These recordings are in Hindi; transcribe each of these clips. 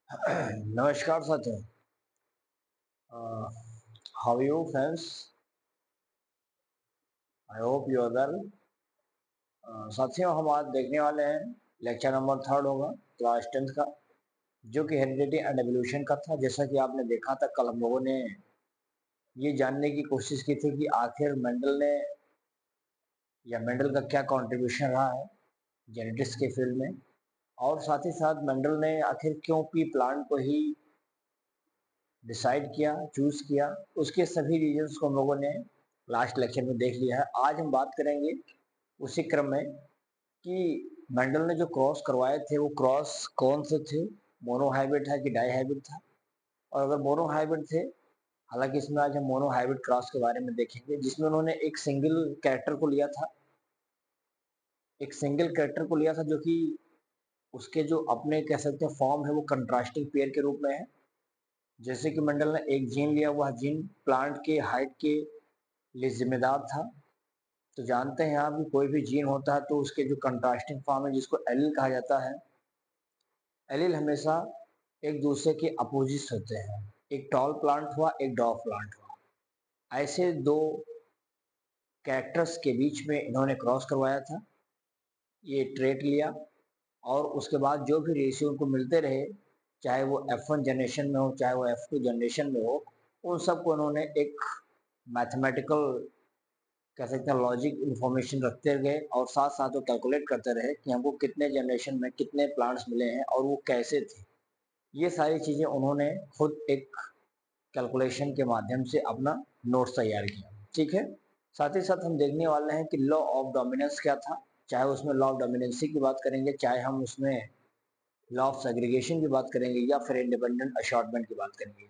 नमस्कार साथियों। How you friends? I hope you are well. साथियों, हम आज देखने वाले हैं लेक्चर नंबर 3 होगा क्लास 10th का, जो कि हेरिडिटी एंड एवोल्यूशन का था। जैसा कि आपने देखा था, कल हम लोगों ने ये जानने की कोशिश की थी कि आखिर मेंडल ने या मेंडल का क्या कंट्रीब्यूशन रहा है जेनेटिक्स के फील्ड में, और साथ ही साथ मेंडल ने आखिर क्यों पी प्लांट को ही डिसाइड किया, चूज किया। उसके सभी रीजंस को हम लोगों ने लास्ट लेक्चर में देख लिया है। आज हम बात करेंगे उसी क्रम में कि मेंडल ने जो क्रॉस करवाए थे वो क्रॉस कौन से थे, मोनो हाइब्रिड था कि डाई हाइब्रिड था। और अगर मोनो हाइब्रिड थे, हालांकि इसमें आज हम मोनो हाइब्रिड क्रॉस के बारे में देखेंगे, जिसमें उन्होंने एक सिंगल कैरेक्टर को लिया था, एक सिंगल कैरेक्टर को लिया था जो कि उसके जो अपने कह सकते हैं फॉर्म है वो कंट्रास्टिंग पेयर के रूप में है। जैसे कि मंडल ने एक जीन लिया, वह जीन प्लांट के हाइट के लिए जिम्मेदार था। तो जानते हैं आप कि कोई भी जीन होता है तो उसके जो कंट्रास्टिंग फॉर्म है जिसको एलील कहा जाता है, एलील हमेशा एक दूसरे के अपोजिट होते हैं। एक टॉल प्लांट हुआ, एक डॉफ प्लांट हुआ। ऐसे दो कैरेक्टर्स के बीच में इन्होंने क्रॉस करवाया था, ये ट्रेट लिया, और उसके बाद जो भी रेशियो उनको मिलते रहे, चाहे वो F1 जनरेशन में हो चाहे वो F2 जनरेशन में हो, उन सबको उन्होंने एक मैथमेटिकल कह सकते हैं लॉजिक इन्फॉर्मेशन रखते गए, और साथ साथ वो कैलकुलेट करते रहे कि हमको कितने जनरेशन में कितने प्लांट्स मिले हैं और वो कैसे थे। ये सारी चीज़ें उन्होंने खुद एक कैलकुलेशन के माध्यम से अपना नोट्स तैयार किया। ठीक है। साथ ही साथ हम देखने वाले हैं कि लॉ ऑफ डोमिनेंस क्या था, चाहे उसमें लॉ ऑफ डोमिनेंसी की बात करेंगे, चाहे हम उसमें लॉ ऑफ सेग्रीगेशन की बात करेंगे, या फिर इंडिपेंडेंट अशॉर्टमेंट की बात करेंगे।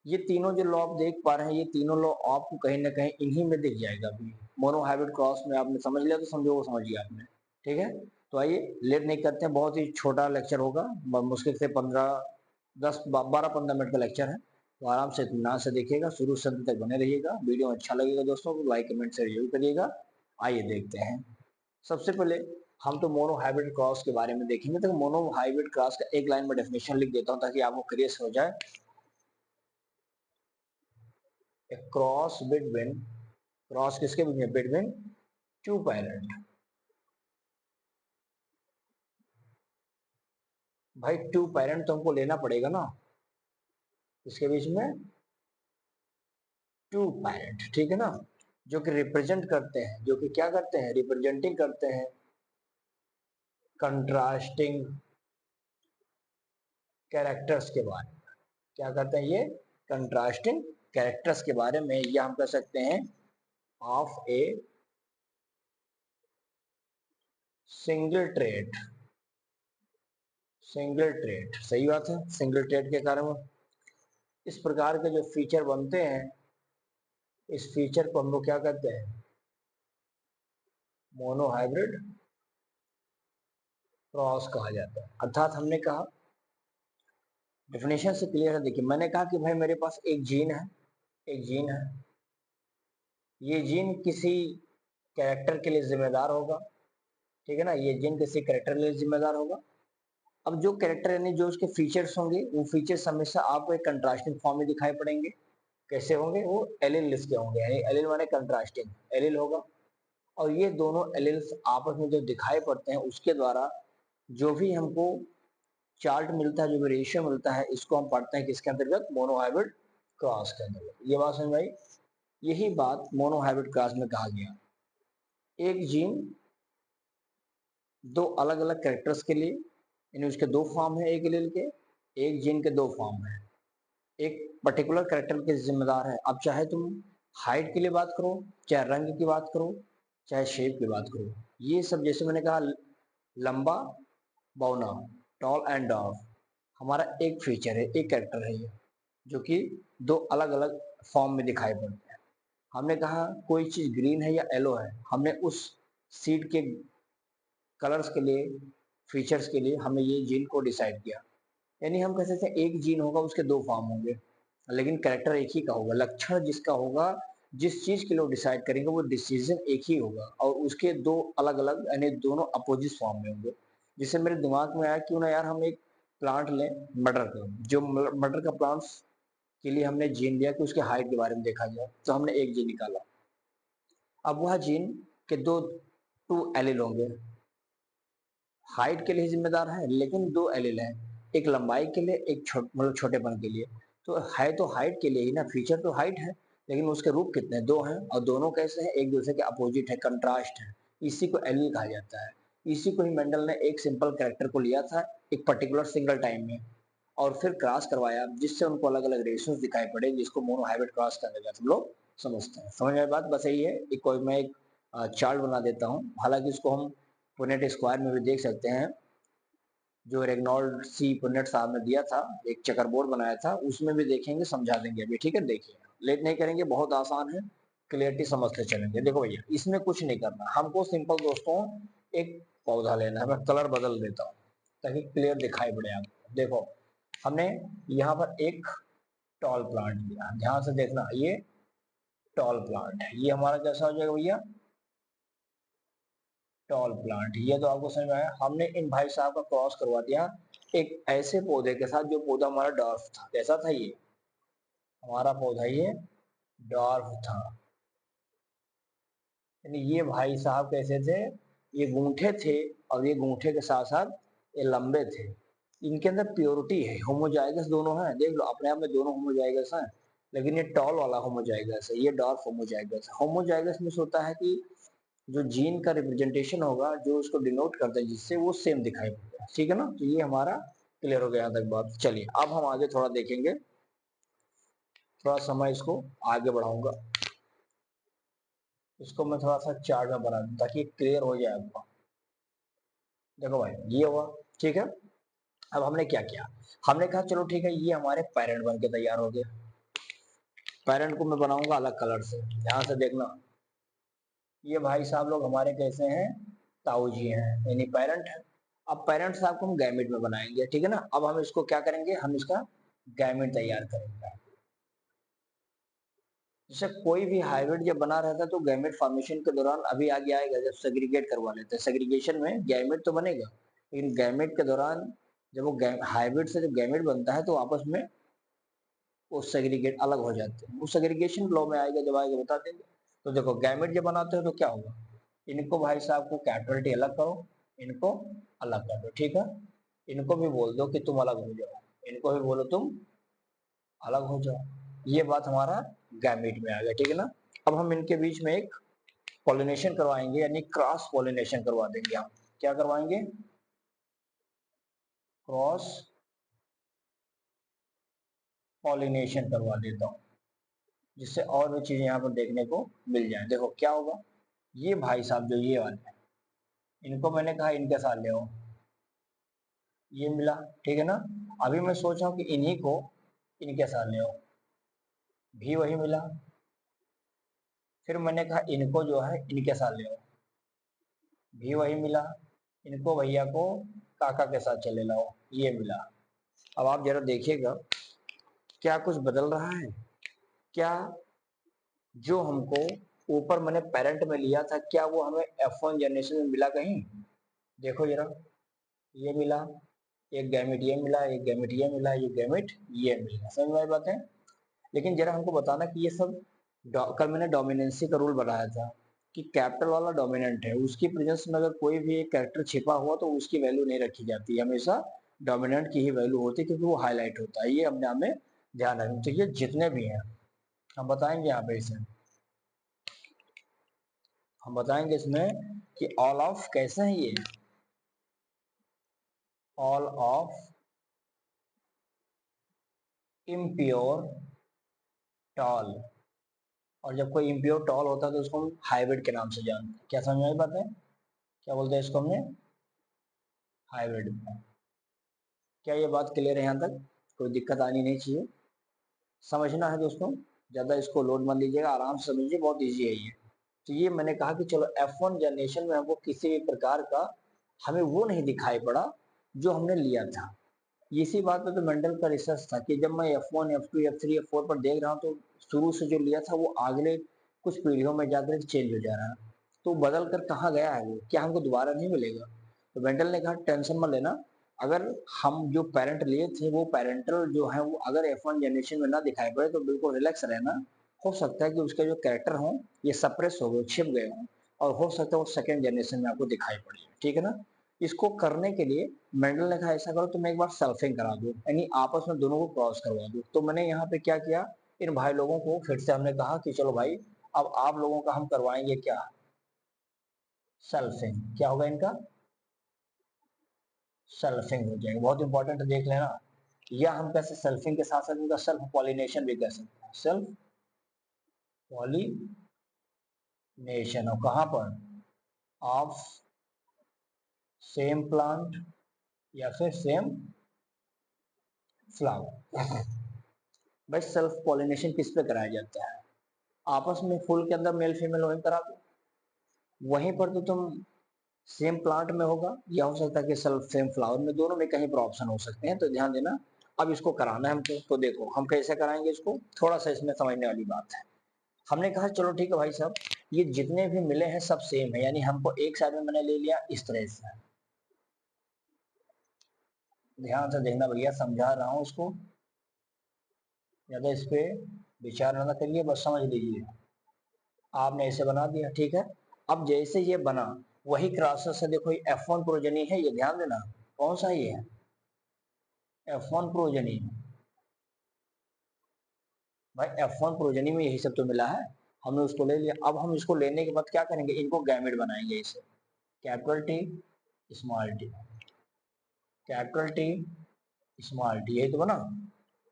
ये तीनों जो लॉ आप देख पा रहे हैं, ये तीनों लॉ आपको कहीं ना कहीं इन्हीं में दिख जाएगा। अभी मोनो हाइब्रिड क्रॉस में आपने समझ लिया तो समझो वो समझ लिया आपने। ठीक है। तो आइए लेट नहीं करते हैं, बहुत ही छोटा लेक्चर होगा, मुश्किल से 12-15 मिनट का लेक्चर है। तो आराम से इत्मीनान से देखिएगा, शुरू से अंत तक बने रहिएगा। वीडियो अच्छा लगेगा दोस्तों तो लाइक कमेंट से जरूर करिएगा। आइए देखते हैं। सबसे पहले हम तो मोनो हाइब्रिड क्रॉस के बारे में देखेंगे। तो मोनो हाइब्रिड क्रॉस का एक लाइन में डेफिनेशन लिख देता हूँ ताकि आपको क्लियर हो जाए। A cross between, क्रॉस किसके बीच में? Between two parent. भाई टू पेरेंट तो हमको लेना पड़ेगा ना, इसके बीच में टू पेरेंट। ठीक है ना, जो कि रिप्रेजेंट करते हैं, जो कि क्या करते हैं, रिप्रेजेंटिंग करते हैं कंट्रास्टिंग कैरेक्टर्स के बारे में। क्या करते हैं ये? कंट्रास्टिंग कैरेक्टर्स के बारे में, या हम कह सकते हैं of a single trait. Single trait, सही बात है। सिंगल ट्रेट के कारण इस प्रकार के जो फीचर बनते हैं, इस फीचर को हम लोग क्या कहते हैं? मोनो हाइब्रिड क्रॉस कहा जाता है। अर्थात हमने कहा, डेफिनेशन से क्लियर है। देखिए, मैंने कहा कि भाई मेरे पास एक जीन है, एक जीन है, ये जीन किसी कैरेक्टर के लिए जिम्मेदार होगा। ठीक है ना, ये जीन किसी कैरेक्टर के लिए जिम्मेदार होगा। अब जो कैरेक्टर यानी जो उसके फीचर्स होंगे, वो फीचर्स हमेशा आपको एक कंट्रास्टिंग फॉर्म में दिखाई पड़ेंगे। कैसे होंगे? वो एलिल लिस्ट के होंगे, यानी एलिल माने कंट्रास्टिंग एलिल होगा। और ये दोनों एलिल्स आपस में जो दिखाई पड़ते हैं, उसके द्वारा जो भी हमको चार्ट मिलता है, जो भी रेशियो मिलता है, इसको हम पढ़ते हैं किसके अंतर्गत? मोनो हाइब्रिड क्रॉस के अंतर्गत। ये बात समझ आई? यही बात मोनो हाइब्रिड क्रॉस में कहा गया। एक जीन दो अलग अलग कैरेक्टर्स के लिए, यानी उसके दो फॉर्म है एक एलील के, एक जीन के दो फॉर्म है, एक पर्टिकुलर कैरेक्टर के जिम्मेदार है। अब चाहे तुम हाइट के लिए बात करो, चाहे रंग की बात करो, चाहे शेप की बात करो, ये सब जैसे मैंने कहा, लंबा बौना, टॉल एंड डॉर्फ, हमारा एक फीचर है, एक कैरेक्टर है ये, जो कि दो अलग अलग फॉर्म में दिखाई पड़ते हैं। हमने कहा कोई चीज ग्रीन है या येलो है, हमने उस सीड के कलर्स के लिए, फीचर्स के लिए हमने ये जीन को डिसाइड किया। यानी हम कह सकते हैं एक जीन होगा, उसके दो फॉर्म होंगे, लेकिन कैरेक्टर एक ही का होगा। लक्षण जिसका होगा, जिस चीज के लिए डिसाइड करेंगे, वो डिसीजन एक ही होगा, और उसके दो अलग अलग यानी दोनों अपोजिट फॉर्म में होंगे। जिससे मेरे दिमाग में आया क्यों ना यार हम एक प्लांट लें मटर का, जो मटर का प्लांट्स के लिए हमने जीन लिया कि उसके हाइट के बारे में देखा जाए, तो हमने एक जीन निकाला। अब वह जीन के टू एलील होंगे, हाइट के लिए जिम्मेदार है, लेकिन दो एलील हैं, एक लंबाई के लिए, एक मतलब छोटेपन के लिए। तो है तो हाइट के लिए ही ना, फीचर तो हाइट है, लेकिन उसके रूप कितने, दो हैं, और दोनों कैसे हैं, एक दूसरे के अपोजिट है, कंट्रास्ट है। इसी को एलील कहा जाता है। इसी को ही मेंडल ने एक सिंपल कैरेक्टर को लिया था एक पर्टिकुलर सिंगल टाइम में, और फिर क्रॉस करवाया, जिससे उनको अलग अलग रेशियोज दिखाई पड़े, जिसको मोनोहाइब्रिड क्रॉस कहते हैं, हम लोग समझते हैं। समझ में बात बस यही है। एक कोई मैं एक चार्ट बना देता हूँ, हालांकि इसको हम पुनेट स्क्वायर में भी देख सकते हैं, जो रेगनॉल्ड सी पुनेट साहब ने दिया था, एक चेकर बोर्ड बनाया था, उसमें भी देखेंगे, समझा देंगे अभी, ठीक है। देखिए, लेट नहीं करेंगे, बहुत आसान है, क्लियरिटी समझते चलेंगे। देखो भैया, इसमें कुछ नहीं करना हमको, सिंपल दोस्तों एक पौधा लेना है। मैं कलर बदल देता हूँ ताकि क्लियर दिखाई पड़े आपको। देखो, हमने यहाँ पर एक टॉल प्लांट लिया, ध्यान से देखना, ये टॉल प्लांट है, ये हमारा कैसा हो जाएगा भैया, टॉल प्लांट। ये तो आपको समझ में आया। हमने इन भाई साहब का क्रॉस करवा दिया एक ऐसे पौधे के साथ, जो पौधा हमारा डॉर्फ था। कैसा था ये हमारा पौधा, ये डॉर्फ था। यानी ये भाई साहब कैसे थे, ये गूंठे थे, और ये गूंठे के साथ साथ ये लंबे थे। इनके अंदर प्योरिटी है, होमोजाइगस दोनों हैं, देख लो अपने आप में दोनों होमोजाइगस हैं। लेकिन ये टॉल वाला होमोजाइगस है, ये डॉर्फ होमोजाइगस है। होमोजाइगस में होता है कि जो जीन का रिप्रेजेंटेशन होगा, जो उसको डिनोट करता है, जिससे वो सेम दिखाई पड़ता है, ठीक है ना। तो ये हमारा क्लियर हो गया यहाँ तक बात। चलिए अब हम आगे थोड़ा देखेंगे, थोड़ा समय इसको आगे बढ़ाऊंगा, इसको मैं थोड़ा सा चार्ट में बना दूं ताकि क्लियर हो जाए आपको। देखो भाई, ये हुआ, ठीक है। अब हमने क्या किया, हमने कहा चलो ठीक है, ये हमारे पेरेंट बन के तैयार हो गए। पेरेंट को मैं बनाऊंगा अलग कलर से, ध्यान से देखना। ये भाई साहब लोग हमारे कैसे हैं, ताऊ जी हैं, यानी पेरेंट है। अब पेरेंट साहब को हम गैमेट में बनाएंगे, ठीक है ना। अब हम इसको क्या करेंगे, हम इसका गैमेट तैयार करेंगे। जैसे कोई भी हाइब्रिड जब बना रहता है तो गैमेट फॉर्मेशन के दौरान, अभी आगे आएगा जब सेग्रीगेट करवा लेते हैं, सेग्रीगेशन में गैमेट तो बनेगा, लेकिन गैमेट के दौरान जब वो हाइब्रिड से जब गैमेट बनता है तो आपस में वो सेग्रीगेट अलग हो जाते हैं। वो सेग्रीगेशन लॉ में आएगा, जब आएगा बता देंगे। तो देखो, गैमेट जब बनाते हो तो क्या होगा, इनको भाई साहब को कैपिटल टी अलग करो, इनको अलग कर दो, ठीक है। इनको भी बोल दो कि तुम अलग हो जाओ, इनको भी बोलो तुम अलग हो जाओ। ये बात हमारा गैमेट में आ गया, ठीक है ना। अब हम इनके बीच में एक पॉलिनेशन करवाएंगे, यानी क्रॉस पॉलिनेशन करवा देंगे। हम क्या करवाएंगे, क्रॉस पॉलिनेशन करवा देता हूँ, जिससे और भी चीजें यहाँ पर देखने को मिल जाए। देखो क्या होगा, ये भाई साहब जो ये वाले हैं, इनको मैंने कहा इनके साथ ले आओ, ये मिला, ठीक है ना। अभी मैं सोच रहा हूँ कि इन्हीं को इनके साथ ले आओ, भी वही मिला। फिर मैंने कहा इनको जो है इनके साथ ले आओ, भी वही मिला। इनको भैया को काका के साथ चले लाओ, ये मिला। अब आप जरा देखिएगा, क्या कुछ बदल रहा है क्या, जो हमको ऊपर मैंने पेरेंट में लिया था, क्या वो हमें F1 जनरेशन में मिला कहीं, देखो जरा, ये मिला, एक गैमेट ये मिला, एक गैमेट ये मिला, ये गैमेट ये मिला, समझ में आई बात है। लेकिन जरा हमको बताना कि ये सब कल मैंने डोमिनेंसी का रूल बनाया था कि कैपिटल वाला डोमिनेंट है, उसकी प्रेजेंस में अगर कोई भी एक कैरेक्टर छिपा हुआ तो उसकी वैल्यू नहीं रखी जाती, हमेशा डोमिनेंट की ही वैल्यू होती है, क्योंकि वो हाईलाइट होता है। ये अपने आप में ध्यान रखना चाहिए। जितने भी हैं हम बताएंगे यहाँ पे इसे, हम बताएंगे इसमें कि ऑल ऑफ कैसे हैं ये, ऑल ऑफ इम्प्योर टॉल। और जब कोई इम्प्योर टॉल होता है तो उसको हम हाइब्रिड के नाम से जानते हैं। क्या समझ में आई बात है, क्या बोलते हैं इसको हमने, हाइब्रिड। क्या ये बात क्लियर है यहाँ तक, कोई दिक्कत आनी नहीं चाहिए, समझना है दोस्तों। ज़्यादा इसको लोड मत लीजिएगा, आराम से समझिए, बहुत ईजी है ये। तो ये मैंने कहा कि चलो F1 जनरेशन में हमको किसी भी प्रकार का हमें वो नहीं दिखाई पड़ा जो हमने लिया था। इसी बात पे तो मेंडल का रिसर्च था कि जब मैं F1 F2 F3 F4 पर देख रहा हूँ तो शुरू से जो लिया था वो अगले कुछ पीढ़ियों में जाकर चेंज हो जा रहा है, तो बदल कर कहाँ गया है वो, क्या हमको दोबारा नहीं मिलेगा। तो मेंडल ने कहा टेंशन मत लेना, अगर हम जो पेरेंट लिए थे वो पेरेंटल जो है वो अगर F1 जनरेशन में ना दिखाई पड़े तो बिल्कुल रिलैक्स रहना। हो सकता है कि उसके जो कैरेक्टर हों ये सप्रेस हो गए, छिप गए हों, और हो सकता है वो सेकेंड जनरेशन में आपको दिखाई पड़े। ठीक है ना। इसको करने के लिए मेंडल ने कहा ऐसा करो तुम एक बार सल्फिंग करा दो, यानी आपस में दोनों को क्रॉस करवा दो। तो मैंने यहाँ पे क्या किया, इन भाई लोगों को फिर से हमने कहा कि चलो भाई अब आप लोगों का हम करवाएंगे क्या, सल्फिंग। क्या होगा इनका, सल्फिंग हो जाएगा। बहुत इंपॉर्टेंट देख लेना। या हम कैसे सल्फिंग के साथ साथ इनका सेल्फ पॉलिनेशन भी कर सकते हैं, सेल्फ पॉलिनेशन। और कहाँ पर, ऑफ सेम प्लांट या फिर सेम फ्लावर। भाई सेल्फ पॉलिनेशन किस पे कराया जाता है, आपस में फूल के अंदर मेल फीमेल वहीं करा दो, वहीं पर तो तुम सेम प्लांट में होगा, या हो सकता है कि सेल्फ सेम फ्लावर में, दोनों में कहीं पर ऑप्शन हो सकते हैं। तो ध्यान देना। अब इसको कराना है हमको, तो देखो हम कैसे कराएंगे इसको, थोड़ा सा इसमें समझने वाली बात है। हमने कहा चलो ठीक है भाई साहब, ये जितने भी मिले हैं सब सेम है, यानी हमको एक साइड में मैंने ले लिया इस तरह से। ध्यान से देखना भैया, समझा रहा हूं उसको, ज्यादा इस पे विचार न करिए, बस समझ लीजिए। आपने ऐसे बना दिया, ठीक है। अब जैसे ये बना वही क्रॉसेस से देखो ये F1 प्रोजनी है, ये ध्यान देना। कौन सा ये है, F1 प्रोजनी। भाई F1 प्रोजनी में यही सब तो मिला है, हमने उसको ले लिया। अब हम इसको लेने के बाद क्या करेंगे, इनको गैमेट बनाएंगे इसे, capital T small T, capital T small T, यही तो बना।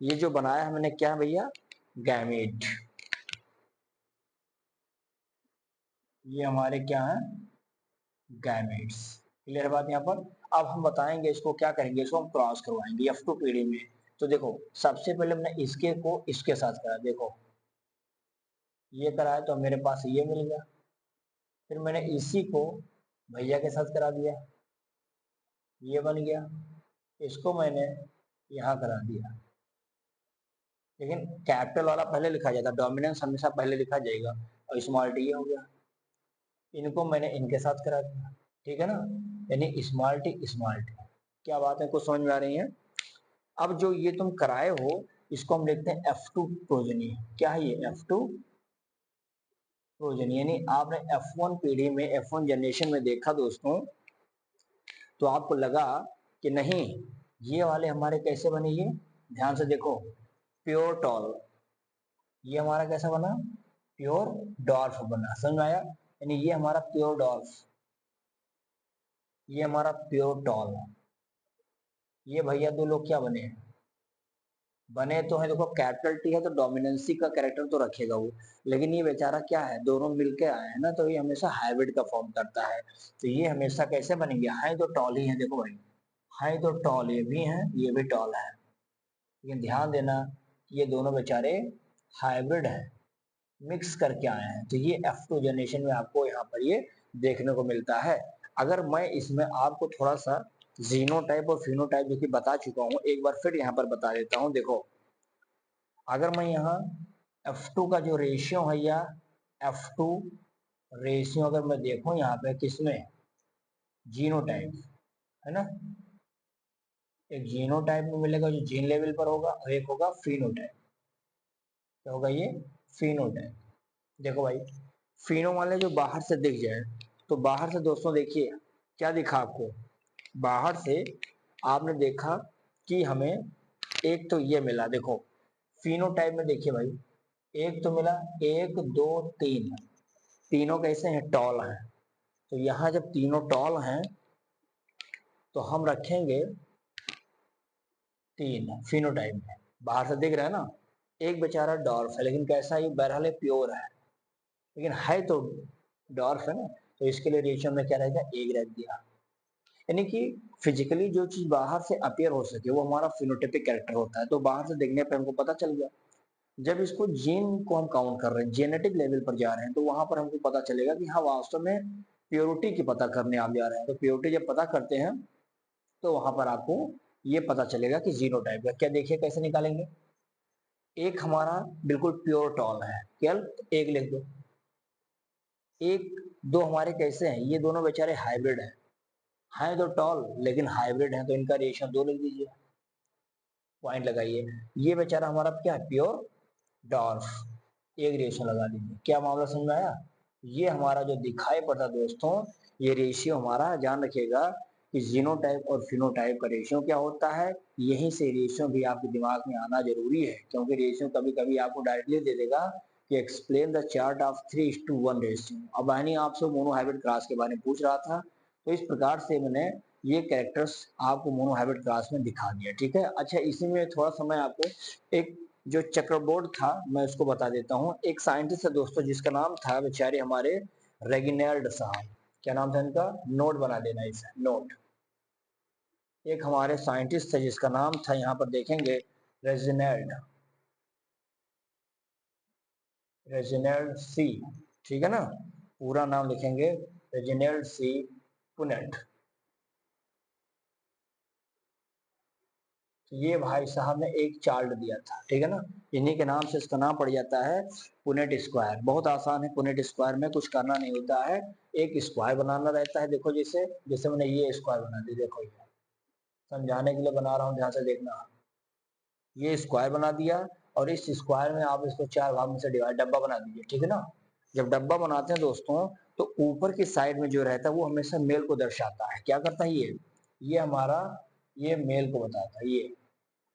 ये जो बनाया हमने क्या है भैया, गैमेट। ये हमारे क्या है, गैमेट्स। क्लियर बात यहाँ पर। अब हम बताएंगे इसको क्या करेंगे, इसको हम क्रॉस करवाएंगे F2 पीढ़ी में। तो देखो सबसे पहले हमने इसके को इसके साथ करा, देखो ये कराया तो मेरे पास ये मिल गया। फिर मैंने इसी को भैया के साथ करा दिया, ये बन गया। इसको मैंने यहाँ करा दिया, लेकिन कैपिटल वाला पहले लिखा जाता, डोमिनेंस हमेशा पहले लिखा जाएगा। और स्मॉल टी ये हो गया, इनको मैंने इनके साथ करा दिया। ठीक है ना, यानी स्मॉल टी स्मॉल टी। क्या बात है, कुछ समझ में आ रही है। अब जो ये तुम कराए हो इसको हम लिखते हैं F2 प्रोजनी। क्या है ये, F2 प्रोजनी, यानी आपने F1 पीढ़ी में F1 जनरेशन में देखा दोस्तों, तो आपको लगा कि नहीं ये वाले हमारे कैसे बने, ये ध्यान से देखो, प्योर टॉल। ये हमारा कैसा बना, प्योर डॉर्फ बना, समझ में आया। यानी ये हमारा प्योर डॉर्फ, ये हमारा प्योर टॉल। ये भैया दो लोग क्या बने हैं, बने तो है, देखो कैपिटल टी है तो डोमिनेंसी का कैरेक्टर तो रखेगा वो, लेकिन ये बेचारा क्या है, दोनों मिलके आए हैं ना, तो ये हमेशा हाइब्रिड का फॉर्म करता है। तो ये हमेशा कैसे बनेंगे, हाई तो टॉल ही है, देखो भाई हाई तो टॉल, ये भी है ये भी टॉल है, लेकिन ध्यान देना ये दोनों बेचारे हाइब्रिड है, मिक्स करके आए हैं। तो ये F2 जनरेशन में आपको यहाँ पर ये देखने को मिलता है। अगर मैं इसमें आपको थोड़ा सा जीनोटाइप और फिनोटाइप जो कि बता चुका हूँ, एक बार फिर यहाँ पर बता देता हूँ। देखो अगर मैं यहाँ F2 का जो रेशियो है, या F2 रेशियो अगर मैं देखूं यहाँ पे किसमें, जीनोटाइप है ना, एक जीनोटाइप में मिलेगा जो जीन लेवल पर होगा, और एक होगा फिनोटाइप। क्या होगा ये, फिनोटाइप। देखो भाई फिनो वाले जो बाहर से दिख जाए, तो बाहर से दोस्तों देखिए क्या दिखा आपको, बाहर से आपने देखा कि हमें एक तो ये मिला, देखो फिनोटाइप में देखिए भाई, एक तो मिला, एक दो तीन, तीनों कैसे हैं, टॉल हैं। तो यहाँ जब तीनों टॉल हैं तो हम रखेंगे तीन फिनोटाइप में, बाहर से दिख रहा है ना। एक बेचारा डॉर्फ है, लेकिन कैसा है, बहरहाल प्योर है, लेकिन है तो डॉर्फ है ना, तो इसके लिए रेशियो में क्या रहेगा, एक रख दिया। यानी कि फिजिकली जो चीज बाहर से अपियर हो सके वो हमारा फिनोटाइपिक कैरेक्टर होता है, तो बाहर से देखने पे हमको पता चल गया। जब इसको जीन को हम काउंट कर रहे हैं, जेनेटिक लेवल पर जा रहे हैं, तो वहां पर हमको पता चलेगा कि हाँ वास्तव में प्योरिटी की पता करने आप जा रहे हैं। तो प्योरिटी जब पता करते हैं तो वहां पर आपको ये पता चलेगा कि जीनोटाइप का क्या, देखिए कैसे निकालेंगे। एक हमारा बिल्कुल प्योर टॉल है, केवल एक लिख दो। एक दो हमारे कैसे हैं, ये दोनों बेचारे हाइब्रिड हैं, है तो टॉल लेकिन हाइब्रिड है, तो इनका रेशियो 2 लिख दीजिए, पॉइंट लगाइए। ये बेचारा हमारा क्या है, प्योर डॉर्फ, एक रेशियो लगा दीजिए। क्या मामला समझ में आया? ये हमारा जो दिखाई पड़ता दोस्तों, ये रेशियो हमारा ध्यान रखिएगा कि जीनोटाइप और फिनोटाइप का रेशियो क्या होता है। यहीं से रेशियो भी आपके दिमाग में आना जरूरी है, क्योंकि रेशियो कभी कभी आपको डायरेक्टली दे देगा कि explain the chart of 3:1 ratio. अब मैंने आपसे मोनोहाइब्रिड क्लास के बारे में पूछ रहा था, तो इस प्रकार से मैंने ये कैरेक्टर्स आपको मोनोहाइब्रिड क्लास में दिखा दिया, ठीक है। अच्छा, इसी में थोड़ा सा मैं आपको एक जो चक्रबोर्ड था मैं उसको बता देता हूँ। एक साइंटिस्ट है दोस्तों जिसका नाम था बेचारे हमारे रेगिनेल्ड साहब। क्या नाम था इनका? नोट बना देना इसे, नोट। एक हमारे साइंटिस्ट थे जिसका नाम था, यहाँ पर देखेंगे, रेजिनेल्ड, रेजिनेल्ड सी, ठीक है ना। पूरा नाम लिखेंगे रेजिनेल्ड सी पुनेट। ये भाई साहब ने एक चार्ट दिया था, ठीक है ना। इन्हीं के नाम से इसका नाम पड़ जाता है पुनेट स्क्वायर। बहुत आसान है, पुनेट स्क्वायर में कुछ करना नहीं होता है, एक स्क्वायर बनाना रहता है। देखो जैसे जैसे मैंने ये स्क्वायर बना दी, देखो ये समझाने के लिए बना रहा हूँ, ध्यान से देखना। ये स्क्वायर बना दिया और इस स्क्वायर में आप इसको 4 भाग में से डिवाइड, डब्बा बना दीजिए, ठीक है ना। जब डब्बा बनाते हैं दोस्तों, तो ऊपर की साइड में जो रहता है वो हमेशा मेल को दर्शाता है। क्या करता है ये हमारा, ये मेल को बताता है ये,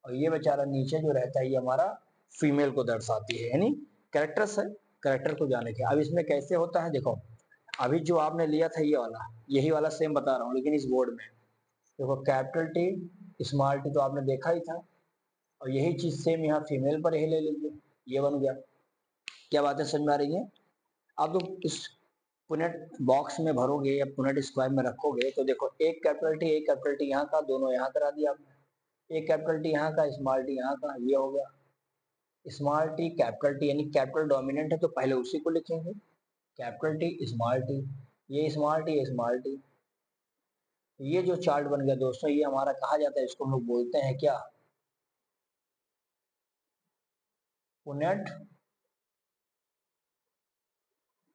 और ये बेचारा नीचे जो रहता है ये हमारा फीमेल को दर्शाती है, यानी कैरेक्टर्स है। कैरेक्टर को जाने के अब इसमें कैसे होता है, देखो अभी जो आपने लिया था ये वाला, यही वाला सेम बता रहा हूँ लेकिन इस बोर्ड में देखो, कैपिटल टी स्मॉल टी तो आपने देखा ही था, और यही चीज सेम यहाँ फीमेल पर ही ले लीजिए, ये बन गया। क्या बातें समझ में आ रही है? आप लोग इस पुनेट बॉक्स में भरोगे या पुनेट स्क्वायर में रखोगे तो देखो, एक कैपिटल टी यहाँ का, दोनों यहाँ करा दिया आपने, एक कैपिटल टी यहाँ का, स्मॉल टी यहाँ का, ये हो गया। स्मॉल टी कैपिटल टी यानी कैपिटल डोमिनेंट है तो पहले उसी को लिखेंगे, कैपिटल टी स्मॉल टी, ये स्मॉल टी, ये स्मॉल टी। ये जो चार्ट बन गया दोस्तों, ये हमारा कहा जाता है, इसको हम लोग बोलते हैं क्या, पुनेट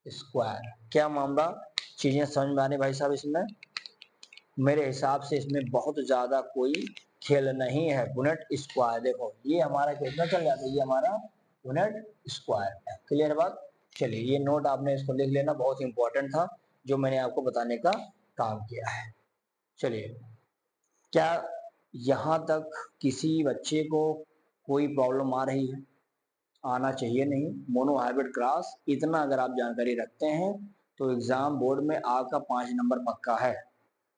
स्क्वायर। क्या मामला, चीजें समझ में आने भाई साहब इसमें? मेरे हिसाब से इसमें बहुत ज्यादा कोई खेल नहीं है। पुनेट स्क्वायर देखो, ये हमारा कितना चल जाता है, ये हमारा पुनेट स्क्वायर है। क्लियर बात? चलिए, ये नोट आपने इसको लिख लेना, बहुत इंपॉर्टेंट था जो मैंने आपको बताने का काम किया है। चलिए, क्या यहाँ तक किसी बच्चे को कोई प्रॉब्लम आ रही है? आना चाहिए नहीं। मोनो हाइब्रिड क्लास इतना अगर आप जानकारी रखते हैं तो एग्जाम बोर्ड में आपका 5 नंबर पक्का है।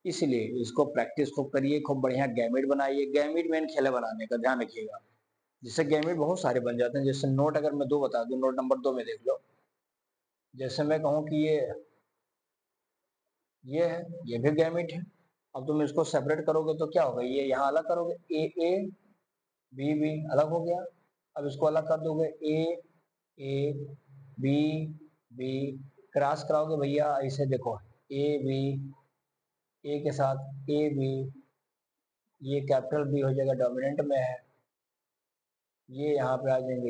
इसलिए इसको प्रैक्टिस खूब करिए, खूब बढ़िया गैमिट बनाइए। गैमिट मेन खेल है बनाने का, ध्यान रखिएगा। जिससे गैमिट बहुत सारे बन जाते हैं। जैसे नोट अगर मैं 2 बता दूं, नोट नंबर 2 में देख लो, जैसे मैं कहूँ कि ये है, ये भी गैमिट है। अब तुम इसको सेपरेट करोगे तो क्या होगा, ये यहाँ अलग करोगे, ए बी बी अलग हो गया। अब इसको अलग कर दोगे, ए बी बी, क्रॉस कराओगे भैया इसे, देखो ए बी, ए के साथ ए बी, ये कैपिटल बी हो जाएगा, डोमिनेंट में है। ये यहाँ पे आ जाएंगे,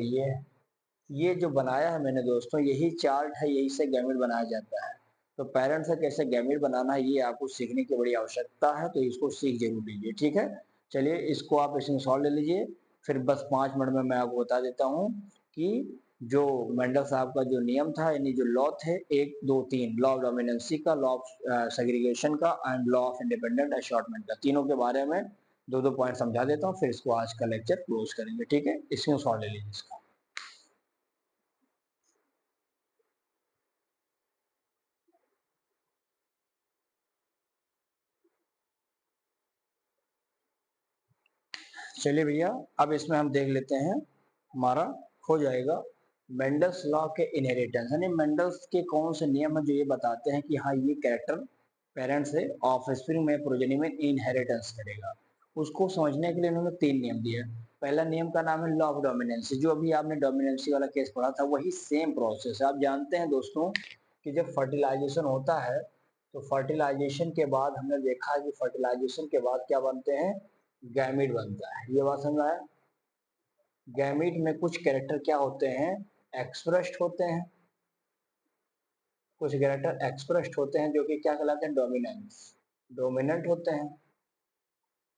ये जो बनाया है मैंने दोस्तों, यही चार्ट है, यही से गैमेट बनाया जाता है। तो पेरेंट्स से कैसे गैमेट बनाना है ये आपको सीखने की बड़ी आवश्यकता है, तो इसको सीख जरूर लीजिए, ठीक है। चलिए, इसको आप इसमें सॉल्व ले लीजिए, फिर बस 5 मिनट में मैं आपको बता देता हूँ कि जो मेंडल साहब का जो नियम था, यानी जो लॉ थे, 1 2 3, लॉ ऑफ डोमिनेंसी का, लॉ ऑफ सेग्रीगेशन का and law of independent assortment का, तीनों के बारे में 2 2 पॉइंट समझा देता हूँ, फिर इसको आज का लेक्चर क्लोज करेंगे, ठीक है। इसमें सॉल्व ले लीजिए इसका। चलिए भैया, अब इसमें हम देख लेते हैं, हमारा हो जाएगा मेंडल्स लॉ के इनहेरिटेंस, यानी मेंडल्स के कौन से नियम है जो ये बताते हैं कि हाँ, ये कैरेक्टर पेरेंट्स से ऑफस्प्रिंग में, प्रोजेनी में इनहेरिटेंस करेगा। उसको समझने के लिए उन्होंने 3 नियम दिए। पहला नियम का नाम है लॉ ऑफ डोमिनेंसी, जो अभी आपने डोमिनेंसी वाला केस पढ़ा था, वही सेम प्रोसेस है। आप जानते हैं दोस्तों कि जब फर्टिलाइजेशन होता है तो फर्टिलाइजेशन के बाद हमने देखा है कि फर्टिलाइजेशन के बाद क्या बनते हैं, गैमिट बनता है। ये बात समझ में आया? गैमिट में कुछ कैरेक्टर क्या होते हैं, एक्सप्रेस्ड होते हैं, कुछ कैरेक्टर एक्सप्रेस्ड होते हैं जो कि क्या कहलाते हैं, डोमिनेंस। डोमिनेंट होते हैं,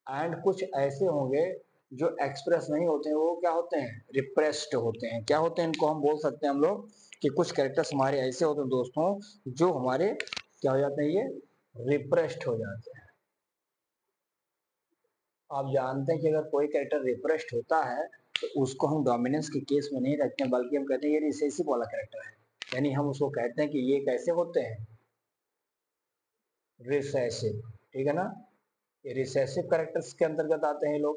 एंड कुछ ऐसे होंगे जो एक्सप्रेस नहीं होते हैं, वो क्या होते हैं, रिप्रेस्ड होते हैं। क्या होते हैं, इनको हम बोल सकते हैं हम लोग कि कुछ कैरेक्टर्स हमारे ऐसे होते हैं दोस्तों जो हमारे क्या हो जाते हैं, ये रिप्रेस्ड हो जाते हैं। आप जानते हैं कि अगर कोई कैरेक्टर रिप्रेस्ड होता है तो उसको हम डोमिनेंस के केस में नहीं रखते हैं, बल्कि हम कहते हैं ये रिसेसिव वाला कैरेक्टर है, यानी हम उसको कहते हैं कि ये कैसे होते हैं, रिसेसिव। ठीक है ना, ये रिसेसिव कैरेक्टर्स के अंतर्गत आते हैं लोग।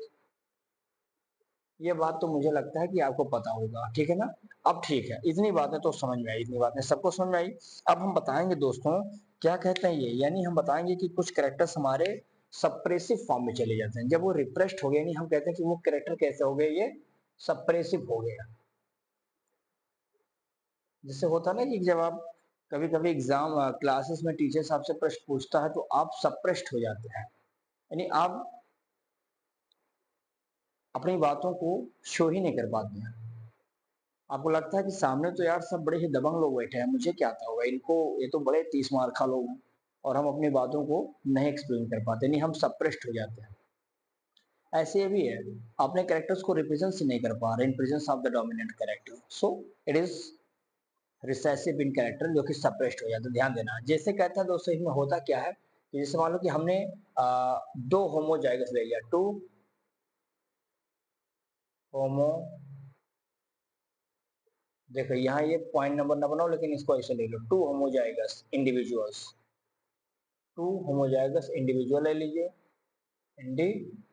ये बात तो मुझे लगता है कि आपको पता होगा, ठीक है ना। अब ठीक है, इतनी बातें तो समझ में आई, इतनी बातें सबको समझ में आई। अब हम बताएंगे दोस्तों क्या कहते हैं ये, यानी हम बताएंगे कि कुछ कैरेक्टर्स हमारे सप्रेसिव फॉर्म में चले जाते हैं। जब वो रिप्रेस्ड हो गए, यानी हम कहते हैं कि वो कैरेक्टर कैसे हो गए, ये सप्रेसिव हो गया। जिससे होता ना कि जब आप कभी कभी एग्जाम क्लासेस में टीचर्स आपसे प्रश्न पूछता है तो आप सप्रेस्ड हो जाते हैं, यानी आप अपनी बातों को शो ही नहीं कर पाते हैं। आपको लगता है कि सामने तो यार सब बड़े ही दबंग लोग बैठे हैं, मुझे क्या आता होगा इनको, ये तो बड़े 30 मार्का लोग हैं, और हम अपनी बातों को नहीं एक्सप्लेन कर पाते, नहीं हम सप्रेस्ड हो जाते हैं। ऐसे भी है, अपने कैरेक्टर्स को रिप्रेजेंट ही नहीं कर पा रहे in presence of the dominant character, so it is recessive in character, जो कि सप्रेस्ड हो जाता है। ध्यान देना, जैसे कहता है दोस्तों इसमें होता क्या है कि जैसे मान लो कि हमने दो होमोजाइगस ले लिया, टू होमो, देखो यहाँ ये पॉइंट नंबर न बनाओ, लेकिन इसको ऐसे ले लो, two homozygous individuals, two homozygous individual ले लीजिए, इंडिविजुअल्स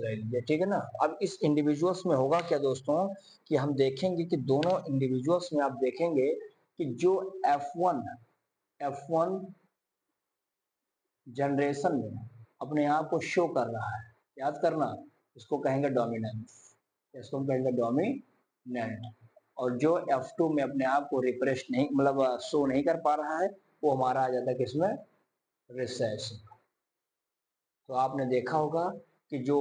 ले लीजिए, ठीक है ना। अब इस इंडिविजुअल्स में होगा क्या दोस्तों कि हम देखेंगे कि दोनों इंडिविजुअल्स में आप देखेंगे कि जो F1 F1 जनरेशन में अपने आप को शो कर रहा है, याद करना, इसको कहेंगे डोमिनेंस, इसको हम कहेंगे डोमिनेंट। और जो F2 में अपने आप को रिप्रेस नहीं, मतलब शो नहीं कर पा रहा है, वो हमारा आ जाता है किसमें, रिसेसिव। तो आपने देखा होगा कि जो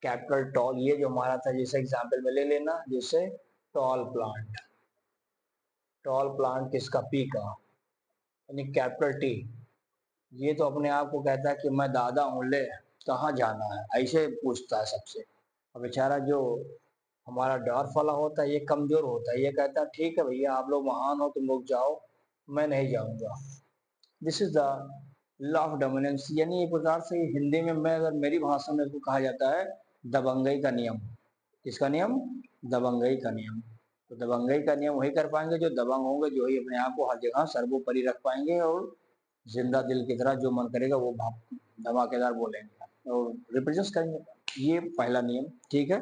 कैपिटल टॉल, ये जो हमारा था, जैसे एग्जाम्पल में ले लेना, जैसे टॉल प्लांट, टॉल प्लांट किसका, पी का, यानी कैपिटल टी, ये तो अपने आप को कहता है कि मैं दादा हूँ, ले कहाँ जाना है, ऐसे पूछता है सबसे। और बेचारा जो हमारा डॉर्फ वाला होता है ये कमजोर होता है, ये कहता है ठीक है भैया आप लोग महान हो, तुम लोग जाओ, मैं नहीं जाऊंगा। This is the law of dominance, यानी एक प्रकार से हिंदी में, मैं अगर मेरी भाषा में इसको कहा जाता है दबंगई का नियम। किसका नियम, दबंगई का नियम। तो दबंगई का नियम वही कर पाएंगे जो दबंग होंगे, जो ही अपने आप को हर जगह सर्वोपरि रख पाएंगे, और जिंदा दिल की तरह जो मन करेगा वो धमाकेदार बोलेंगे और रिप्रेजेंट करेंगे। ये पहला नियम, ठीक है।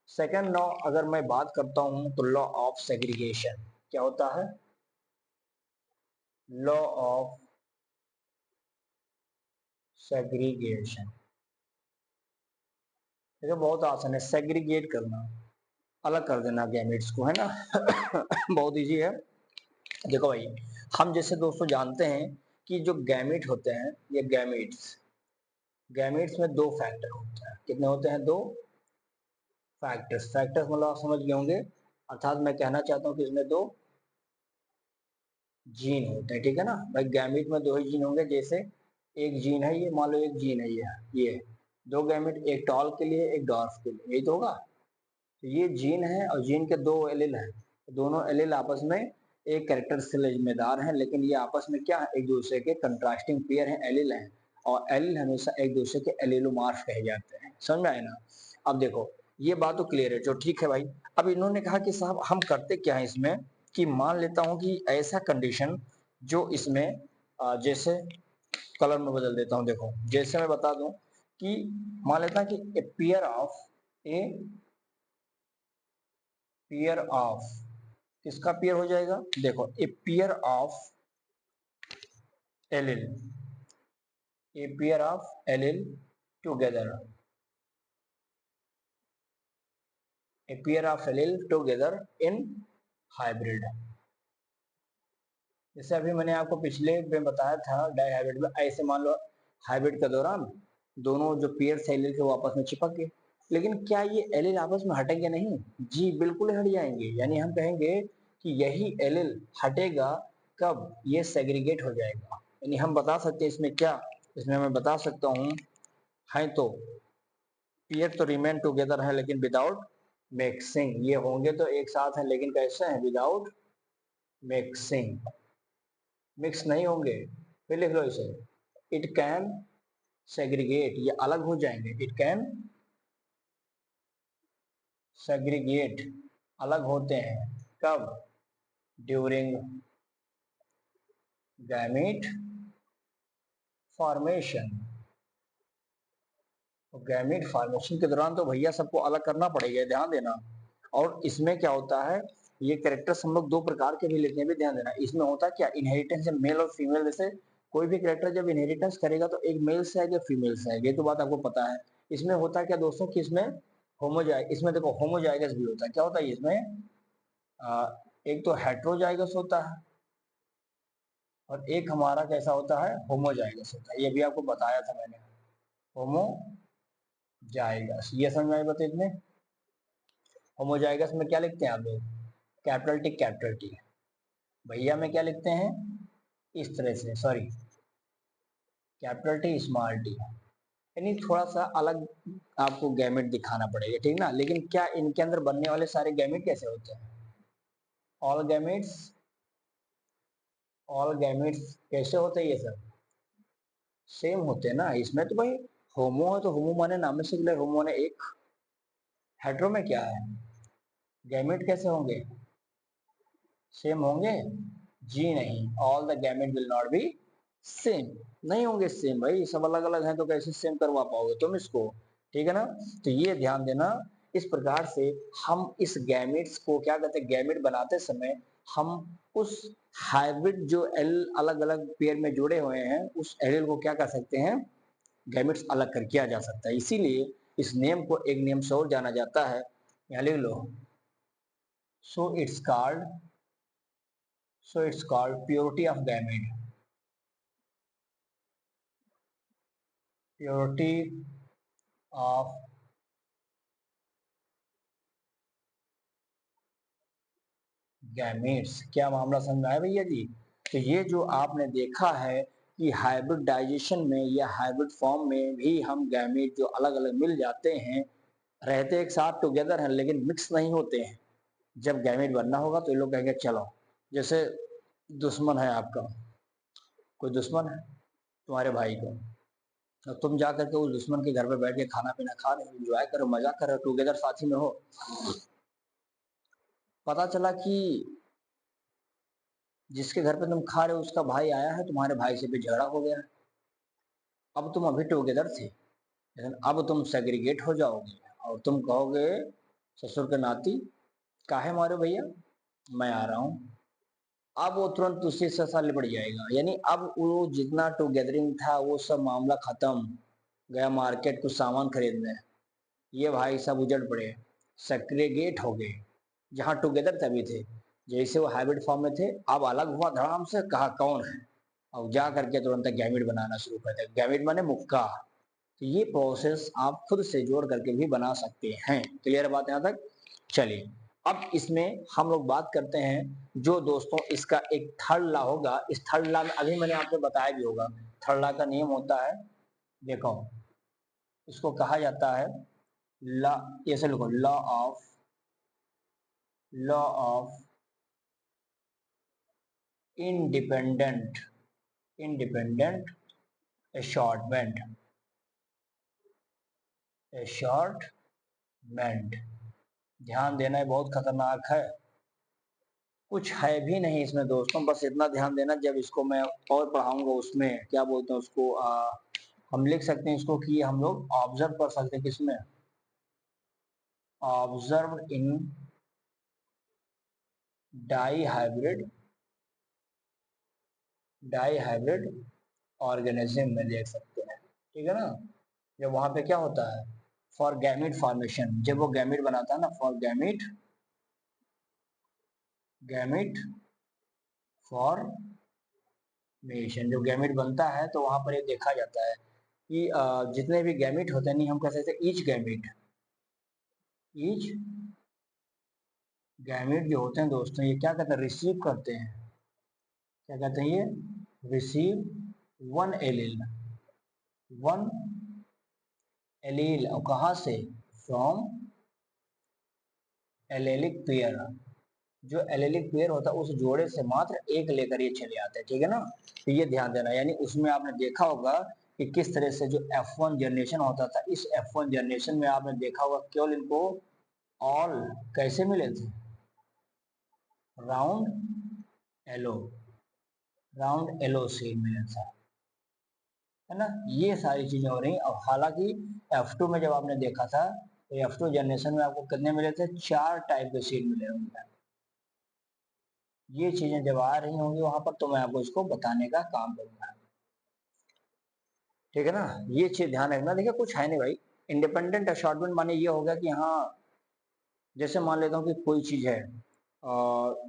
सेकंड लॉ अगर मैं बात करता हूं तो लॉ ऑफ सेग्रीगेशन, क्या होता है, लॉ ऑफ सेग्रीगेशन। देखो बहुत आसान है, सेग्रीगेट करना, अलग कर देना गैमेट्स को, है ना। बहुत इजी है। देखो भाई, हम जैसे दोस्तों जानते हैं कि जो गैमेट होते हैं, ये गैमेट्स, गैमेट्स में दो फैक्टर होते हैं, कितने होते हैं, दो फैक्टर्स। फैक्टर्स मतलब आप समझ गए होंगे, अर्थात मैं कहना चाहता हूँ कि इसमें दो जीन होते हैं, ठीक है ना भाई। गैमेट में दो ही जीन होंगे, जैसे एक जीन है ये, मान लो एक जीन है ये दो गैमेट, एक टॉल के लिए एक डॉर्फ के लिए, यही तो होगा। तो ये जीन है और जीन के दो एलिल हैं, दोनों एलिल आपस में एक कैरेक्टर से जिम्मेदार हैं, लेकिन ये आपस में क्या है, एक दूसरे के कंट्रास्टिंग पेयर हैं, एलिल हैं। और एलिल हमेशा एक दूसरे के एलिलोमार्फ कहे जाते हैं, समझ में आए ना। अब देखो ये बात तो क्लियर है, जो ठीक है भाई। अब इन्होंने कहा कि साहब हम करते क्या है इसमें, कि मान लेता हूं कि ऐसा कंडीशन जो इसमें जैसे कलर में बदल देता हूं, देखो जैसे मैं बता दूं कि मान लेता हूं कि ए पेयर ऑफ, किसका पेयर हो जाएगा, देखो a pair of allele, a pair of allele together, a pair of allele together in hybrid. जैसे अभी मैंने आपको पिछले में बताया था डाई हाइब्रिड में, ऐसे मान लो हाइब्रिड के दौरान दोनों जो पेयर एलिल के वो आपस में चिपक गए, लेकिन क्या ये एलिल आपस में हटेंगे, नहीं जी, बिल्कुल हट जाएंगे। यानी हम कहेंगे कि यही एलिल हटेगा कब, ये सेग्रीगेट हो जाएगा, यानी हम बता सकते हैं इसमें क्या, इसमें मैं बता सकता हूँ है तो पेयर तो रिमेन टुगेदर है लेकिन विदाउट मिक्सिंग, ये होंगे तो एक साथ हैं लेकिन कैसे हैं, विदाउट मिक्सिंग, मिक्स नहीं होंगे। फिर लिख लो इसे, इट कैन सेग्रीगेट, ये अलग हो जाएंगे, इट कैन सेग्रीगेट, अलग होते हैं कब, during gamete formation, gamete formation के दौरान तो भैया सबको अलग करना पड़ेगा, ध्यान देना। और इसमें क्या होता है, ये कैरेक्टर्स हम लोग दो प्रकार के भी लेते हैं, भी ध्यान देना। इसमें होता है क्या, इनहेरिटेंस है मेल और फीमेल, जैसे कोई भी कैरेक्टर जब इनहेरिटेंस करेगा तो एक मेल से आएगा फीमेल से आएगा, ये तो बात आपको पता है। इसमें होता है क्या दोस्तों कि इसमें होमोजाइगस, इसमें देखो होमोजाइगस भी होता है, क्या होता है इसमें, एक तो हेट्रोजाइगस होता है और एक हमारा कैसा होता है, होमोजाइगस होता है, ये भी आपको बताया था मैंने, होमोजाइगस, ये समझ में आई बात इसमें। होमोजाइगस में क्या लिखते हैं आप लोग, कैपिटल टी, भैया में क्या लिखते हैं, इस तरह से, sorry capital T small T, यानी थोड़ा सा अलग आपको गैमेट दिखाना पड़ेगा, ठीक ना। लेकिन क्या इनके अंदर बनने वाले सारे गैमेट कैसे होते हैं, ऑल गैमेट्स, ऑल गैमेट्स कैसे होते हैं, ये सब सेम होते हैं ना। इसमें तो भाई होमो है तो होमो माने नाम में से निकले, होमो माने एक, हेट्रो में क्या है, गैमेट कैसे होंगे, सेम होंगे, जी नहीं, all the gamete will not be same, नहीं होंगे सेम भाई, सब अलग अलग हैं तो कैसे सेम करवा पाओगे तुम इसको, ठीक है ना। तो ये ध्यान देना, इस प्रकार से हम इस गैमेट्स को क्या कहते हैं, गैमेट बनाते समय हम उस हाइब्रिड जो एल अलग अलग पेयर में जुड़े हुए हैं उस एलील को क्या कर सकते हैं, गैमेट्स अलग कर किया जा सकता है। इसीलिए इस नियम को एक नियम से और जाना जाता है, यहाँ लिख लो, so it's called, so it's called purity of gamete, purity of gametes. क्या मामला समझ में आया भैया जी। तो ये जो आपने देखा है कि हाइब्रिडाइजेशन में या हाइब्रिड फॉर्म में भी हम गैमेट जो अलग अलग मिल जाते हैं, रहते एक साथ टुगेदर हैं लेकिन मिक्स नहीं होते हैं, जब गैमेट बनना होगा तो ये लोग कहेंगे चलो, जैसे दुश्मन है आपका, कोई दुश्मन है तुम्हारे भाई को, तो तुम जा करके उस दुश्मन के घर पे बैठ के खाना पीना खा रहे हो, एंजॉय करो, मजा कर रहे हो, टुगेदर साथी में हो, पता चला कि जिसके घर पे तुम खा रहे हो उसका भाई आया है, तुम्हारे भाई से भी झगड़ा हो गया, अब तुम अभी टुगेदर थे लेकिन अब तुम सेग्रीगेट हो जाओगे और तुम कहोगे ससुर के नाती काहे मारे भैया, मैं आ रहा हूँ, अब वो तुरंत उससे ससा लिपट जाएगा, यानी अब वो जितना टुगेदरिंग था वो सब मामला खत्म, गया मार्केट कुछ सामान खरीदने, ये भाई सब उजड़ पड़े, सेग्रीगेट हो गए, जहाँ टुगेदर तभी थे, जैसे वो हाइब्रिड फॉर्म में थे अब अलग हुआ धड़ाम से, कहा कौन है, और जा करके तुरंत गैमिड बनाना शुरू करते, गैमिड माने मुक्का। तो ये प्रोसेस आप खुद से जोड़ करके भी बना सकते हैं, क्लियर बात यहाँ तक। चलिए अब इसमें हम लोग बात करते हैं, जो दोस्तों इसका एक थर्ड लॉ होगा, इस थर्ड लॉ में अभी मैंने आपको बताया भी होगा, थर्ड लॉ का नियम होता है, देखो इसको कहा जाता है लॉ, ऐसे लिखो, लॉ ऑफ इंडिपेंडेंट, इंडिपेंडेंट एशॉर्टमेंट, एशॉर्टमेंट, ध्यान देना है, बहुत खतरनाक है, कुछ है भी नहीं इसमें दोस्तों, बस इतना ध्यान देना, जब इसको मैं और पढ़ाऊंगा उसमें क्या बोलते हैं उसको, हम लिख सकते हैं इसको कि हम लोग ऑब्जर्व कर सकते हैं किसमें, observe in dihybrid, dihybrid organism में देख सकते हैं, ठीक है ना। जब वहां पे क्या होता है, फॉर गैमिट फॉर्मेशन, जब वो गैमिट बनाता है ना, फॉर गैमिट, गैमिट फॉर्मेशन, जो गैमिट बनता है तो वहां पर ये देखा जाता है कि जितने भी गैमिट होते हैं, नहीं हम कह सकते ईच गैमिट, ईच गैमिट जो होते हैं दोस्तों, ये क्या कहते हैं, रिसीव करते हैं, क्या कहते हैं ये, receive one allele, one allele, और कहाँ से, फ्रॉम एलेलिक पेयर, जो एलेलिक पेयर होता है उस जोड़े से मात्र एक लेकर ये चले आते हैं, ठीक है ना। तो ये ध्यान देना, यानी उसमें आपने देखा होगा कि किस तरह से जो F1 जनरेशन होता था, इस F1 जनरेशन में आपने देखा होगा केवल इनको ऑल कैसे मिले थे, round yellow, round yellow seed मिला था, है ना। ये सारी चीजें हो रही। अब हालांकि F2 में जब आपने देखा था तो F2 जनरेशन में आपको कितने मिले थे, 4 टाइप के सीड मिले होंगे। ये चीजें जब आ रही होंगी वहां पर तो मैं आपको इसको बताने का काम करूंगा, ठीक है ना। ये चीज ध्यान रखना। देखिए कुछ है नहीं भाई, इंडिपेंडेंट असॉर्टमेंट माने ये होगा कि हाँ, जैसे मान लेता हूँ कि कोई चीज है और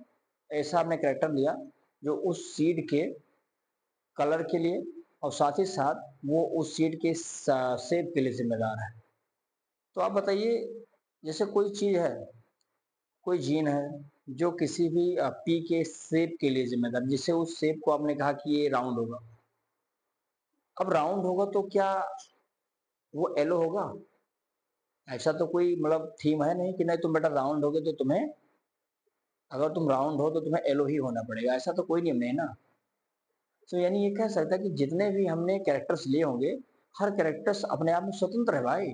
ऐसा आपने करेक्टर लिया जो उस सीड के कलर के लिए और साथ ही साथ वो उस सीड के शेप के लिए जिम्मेदार है। तो आप बताइए, जैसे कोई चीज है, कोई जीन है जो किसी भी पी के शेप के लिए जिम्मेदार, जिससे उस शेप को आपने कहा कि ये राउंड होगा। अब राउंड होगा तो क्या वो एलो होगा? ऐसा तो कोई मतलब थीम है नहीं कि नहीं तुम बेटा राउंड होगे तो तुम्हें, अगर तुम राउंड हो तो तुम्हें एलो ही होना पड़ेगा, ऐसा तो कोई नियम नहीं ना। तो यानी ये कह सकता है कि जितने भी हमने कैरेक्टर्स लिए होंगे, हर कैरेक्टर्स अपने आप में स्वतंत्र है भाई,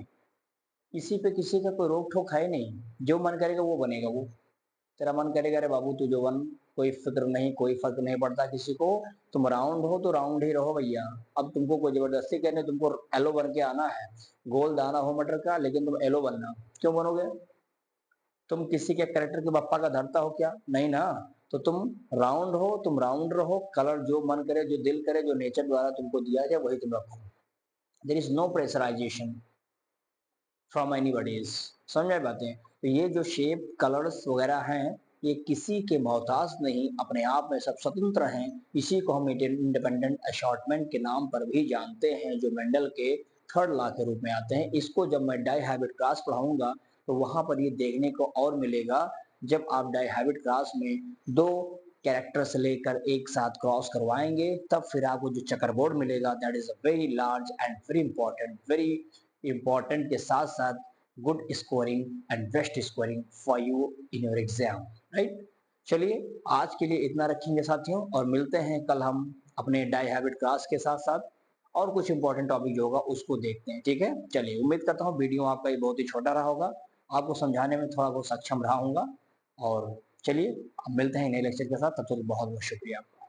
किसी पे किसी का कोई रोक ठोक है नहीं, जो मन करेगा वो बनेगा वो। तेरा मन करेगा अरे बाबू तू जो बन, कोई फिक्र नहीं, कोई फर्क नहीं पड़ता किसी को, तुम राउंड हो तो राउंड ही रहो भैया। अब तुमको कोई जबरदस्ती कहने तुमको एलो बन के आना है, गोल दाना हो मटर का लेकिन तुम एलो बनना, क्यों बनोगे? तुम किसी के कैरेक्टर के पप्पा का धरता हो क्या? नहीं ना। तो तुम राउंड हो, तुम राउंड रहो, कलर जो मन करे, जो दिल करे, जो नेचर द्वारा तुमको दिया जाए वही तुम रखो। There is no pressurization from anybody's. समझ में बातें? तो ये जो शेप कलर्स वगैरह हैं, ये किसी के मोहताज नहीं, अपने आप में सब स्वतंत्र हैं। इसी को हम इंडिपेंडेंट असॉर्टमेंट के नाम पर भी जानते हैं, जो मेंडल के थर्ड लॉ के रूप में आते हैं। इसको जब मैं डाई हैबिट क्लास पढ़ाऊंगा तो वहां पर ये देखने को और मिलेगा। जब आप डाई हैबिट क्लास में दो कैरेक्टर से लेकर एक साथ क्रॉस करवाएंगे तब फिर आपको जो चेकर बोर्ड मिलेगा, that is a very large and very important, very important के साथ साथ good scoring and best scoring for you in your exam, right. चलिए आज के लिए इतना रखेंगे साथियों, और मिलते हैं कल हम अपने डाई हैबिट क्लास के साथ साथ और कुछ इंपॉर्टेंट टॉपिक जो होगा उसको देखते हैं, ठीक है। चलिए उम्मीद करता हूँ वीडियो आपका ये बहुत ही छोटा रहा होगा, आपको समझाने में थोड़ा बहुत सक्षम रहा हूँगा। और चलिए अब मिलते हैं नए लेक्चर के साथ, तब तक बहुत बहुत शुक्रिया आपका।